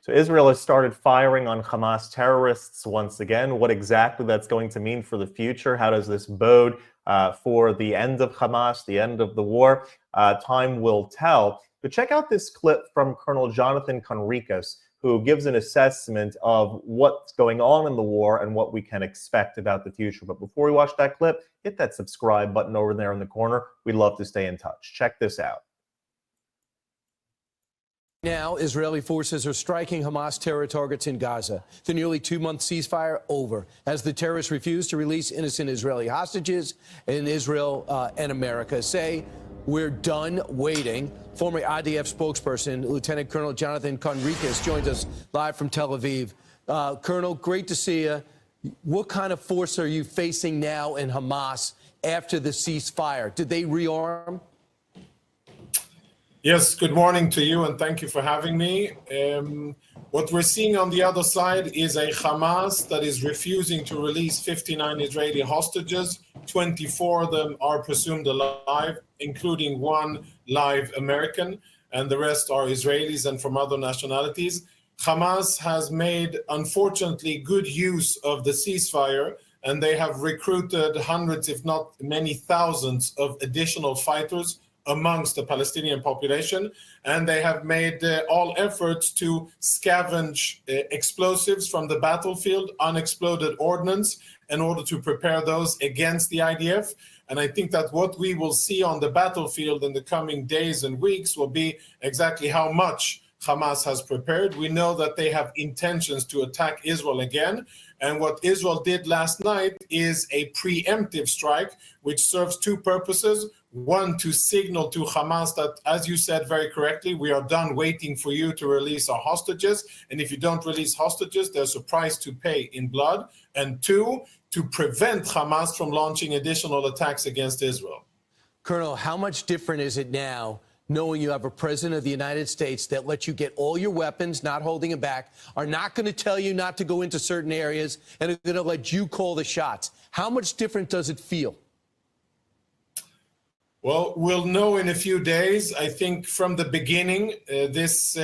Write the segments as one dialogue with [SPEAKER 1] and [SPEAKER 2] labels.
[SPEAKER 1] So Israel has started firing on Hamas terrorists once again. What exactly that's going to mean for the future? How does this bode for the end of Hamas, the end of the war? Time will tell. But check out this clip from Colonel Jonathan Conricus, who gives an assessment of what's going on in the war and what we can expect about the future. But before we watch that clip, hit that subscribe button over there in the corner. We'd love to stay in touch. Check this out.
[SPEAKER 2] Now, Israeli forces are striking Hamas terror targets in Gaza. The nearly 2-month ceasefire over as the terrorists refuse to release innocent Israeli hostages, and Israel and America say we're done waiting. Former IDF spokesperson, Lieutenant Colonel Jonathan Conricus, joins us live from Tel Aviv. Colonel, great to see you. What kind of force are you facing now in Hamas after the ceasefire? Did they rearm?
[SPEAKER 3] Yes, good morning to you, and thank you for having me. What we're seeing on the other side is a Hamas that is refusing to release 59 Israeli hostages. 24 of them are presumed alive, including one live American, and the rest are Israelis and from other nationalities. Hamas has made, unfortunately, good use of the ceasefire, and they have recruited hundreds, if not many thousands, of additional fighters amongst the Palestinian population, and they have made all efforts to scavenge explosives from the battlefield, unexploded ordnance, in order to prepare those against the IDF. And I think that what we will see on the battlefield in the coming days and weeks will be exactly how much Hamas has prepared. We know that they have intentions to attack Israel again. And what Israel did last night is a preemptive strike, which serves two purposes. One, to signal to Hamas that, as you said very correctly, we are done waiting for you to release our hostages. And if you don't release hostages, there's a price to pay in blood. And two, to prevent Hamas from launching additional attacks against Israel.
[SPEAKER 2] Colonel, how much different is it now knowing you have a president of the United States that lets you get all your weapons, not holding them back, are not going to tell you not to go into certain areas, and are going to let you call the shots? How much different does it feel?
[SPEAKER 3] Well, we'll know in a few days. I think from the beginning, this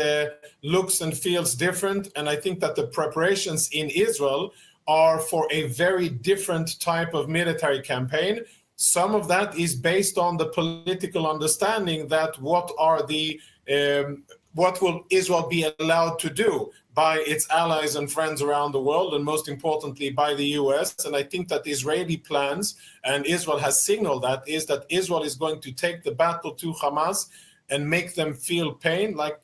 [SPEAKER 3] looks and feels different. And I think that the preparations in Israel are for a very different type of military campaign. Some of that is based on the political understanding that what will Israel be allowed to do by its allies and friends around the world, and most importantly by the US. And I think that the Israeli plans, and Israel has signaled that, is that Israel is going to take the battle to Hamas and make them feel pain like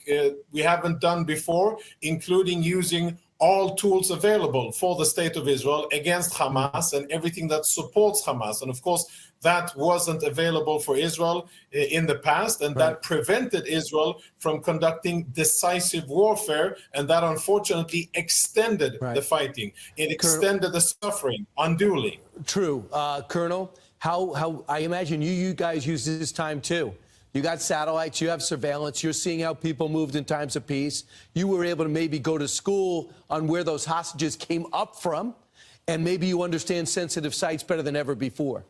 [SPEAKER 3] we haven't done before, including using all tools available for the state of Israel against Hamas and everything that supports Hamas. And of course, that wasn't available for Israel in the past, and that prevented Israel from conducting decisive warfare, and that unfortunately extended the fighting. It extended the suffering unduly.
[SPEAKER 2] True. Colonel, how I imagine you guys use this time too. You got satellites, you have surveillance, you're seeing how people moved in times of peace. You were able to maybe go to school on where those hostages came up from, and maybe you understand sensitive sites better than ever before.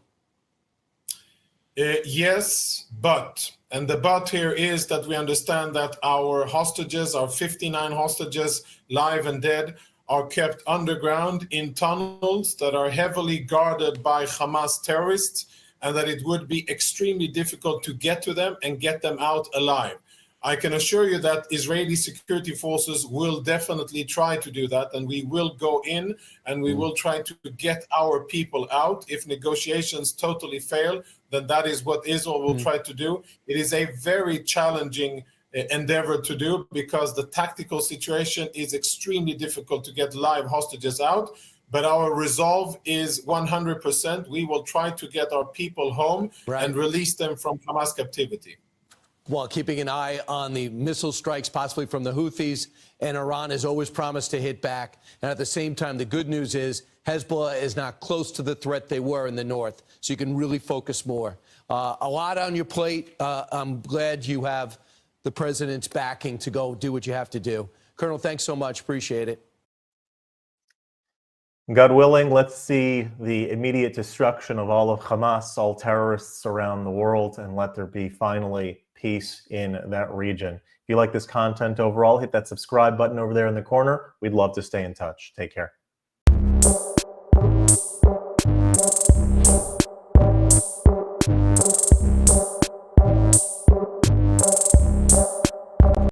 [SPEAKER 3] Yes, but, and the but here is that we understand that our hostages, our 59 hostages, live and dead, are kept underground in tunnels that are heavily guarded by Hamas terrorists, and that it would be extremely difficult to get to them and get them out alive. I can assure you that Israeli security forces will definitely try to do that, and we will go in and we will try to get our people out. If negotiations totally fail, then that is what Israel will try to do. It is a very challenging endeavor to do because the tactical situation is extremely difficult to get live hostages out. But our resolve is 100%. We will try to get our people home and release them from Hamas captivity.
[SPEAKER 2] While keeping an eye on the missile strikes, possibly from the Houthis, and Iran has always promised to hit back. And at the same time, the good news is Hezbollah is not close to the threat they were in the north, so you can really focus more. A lot on your plate. I'm glad you have the president's backing to go do what you have to do. Colonel, thanks so much. Appreciate it.
[SPEAKER 1] God willing, let's see the immediate destruction of all of Hamas, all terrorists around the world, and let there be finally peace in that region. If you like this content overall, hit that subscribe button over there in the corner. We'd love to stay in touch. Take care.